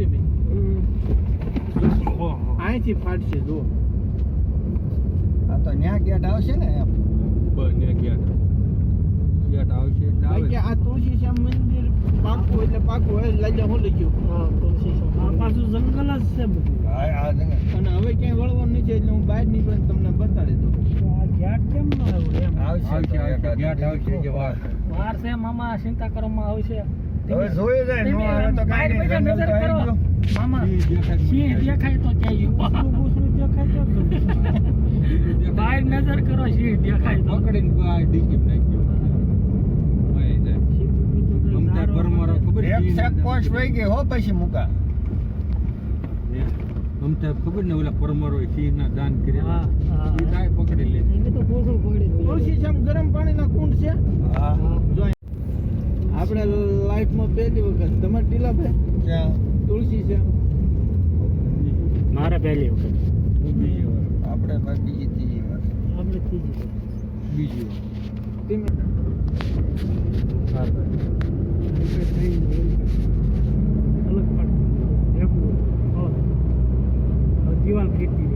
ભાઈ અહીંથી ફાટશે જો આ તો ન્યા ગેટ આવશે ને એમ ગેટ આવશે એટલે આવે. બાકી આ તુલસી શ્યામ મંદિર પાકું એટલે પાકું હોય લાજા હું લઈ ગયો હા તુલસી શ્યામ આ પાછું જંગલ જ છે બધું હા આ જંગલ. અને હવે ક્યાંય વળવાનું નથી એટલે હું બહાર નીકળીને તમને બતાડી દઉં આ ગેટ કેમ ન આવ્યો એમ આવશે આવશે ગેટ આવશે જે વાર વાર છે મામા ચિંતા કરવામાં આવશે હવે જોઈ જાય નો આવે તો કાઈ નહીં જંગલ તો આવી ગયો. મામા સિંહ દેખાય તો ક્યાં દેખાય તો બહાર નજર કરો સિંહ દેખાય તો પકડીને બહાર ડીકી નાખી દો. હોય જાય. મમતા પરમારો ખબર એક છે? સેક પોસ્ટ વહી ગઈ હો પછી મુકા મમતા ખબર ને ઓલા પરમારો સિંહના દાન કર્યા. હા, હા. ઈ કાંઈ પકડી લે. તુલસી શ્યામ ગરમ પાણીના કુંડ છે હા જો આપણે લાઈફમાં પહેલી વખત તમારે ટીલાભાઈ ક્યાં તુલસી શ્યામ મારા પહેલી વખત બીજી વાર. આપણે બીજી ત્રીજી વાર આપણે ત્રીજી બીજી વાર. તમે દિવાલ ફીટી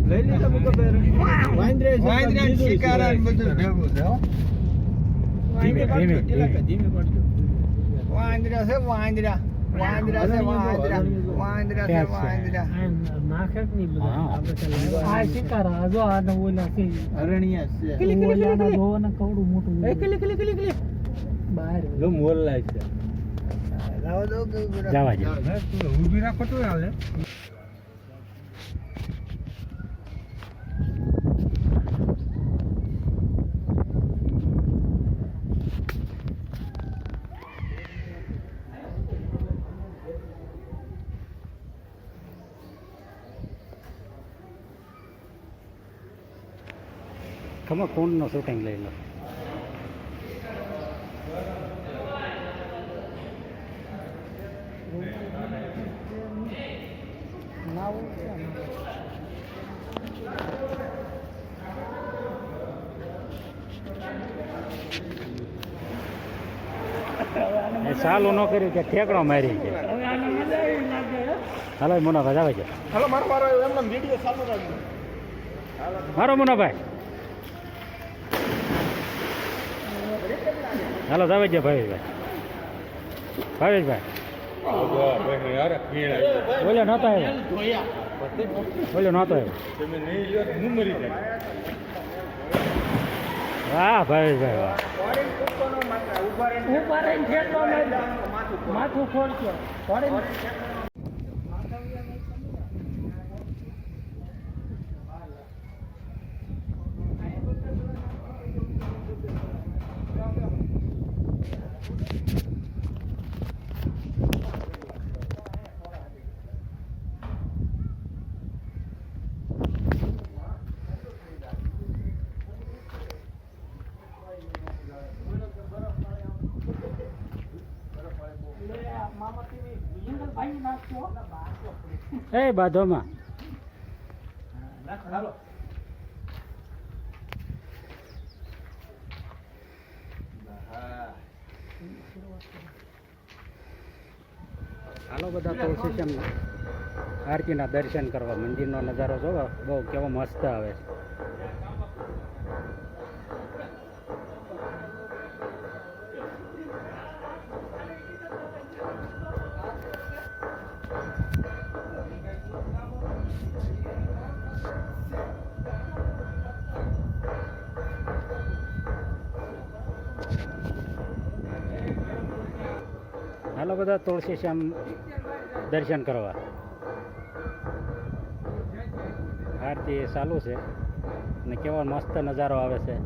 લઈ લીધા મુકો બેર વાંદરે છે વાંદરા શિકારા ને બધું ભેગું છે હો ધીમે ધીમે પડજો વાંદરા છે વાંદરા વાંદરા છે વાંદરા વાંદરા છે વાંદરા નાખે જ નહીં બધા આપણે આ શિકારા જો આ ઓલા છે અરણ્યા છે ઓલાના જોવાના કવડું મોટું એ કિલી બહાર લો મોલ લાય છે. લાવો દો કે જવા દે તું ઊભી રાખો તો હાલે. ખબર કોણનો શૂટિંગ લઈ લો ચાલુ ન કર્યું કે ઠેકડો મારી છે હાલો મુનાભાઈ આવે છે હાલો મારો એમનો વિડિયો ચાલુ રાખજો મારો મુનાભાઈ હાલો જાવે છે ભાવેશભાઈ બોલ્યો નહોતો આવ્યો બોલ્યો નહોતો આવ્યો વાહ ભાવેશભાઈ વાહ ઉભા રહીને ઠેકડો માથું ખોલશો એ બાધોમાં હાલો બધા તુલસી શ્યામ આરતીના દર્શન કરવા મંદિરનો નજારો જોવો બહુ કેવો મસ્ત આવે છે હાલો બધા તુલસી શ્યામ દર્શન કરવા આરતી ચાલુ છે અને કેવો મસ્ત નજારો આવે છે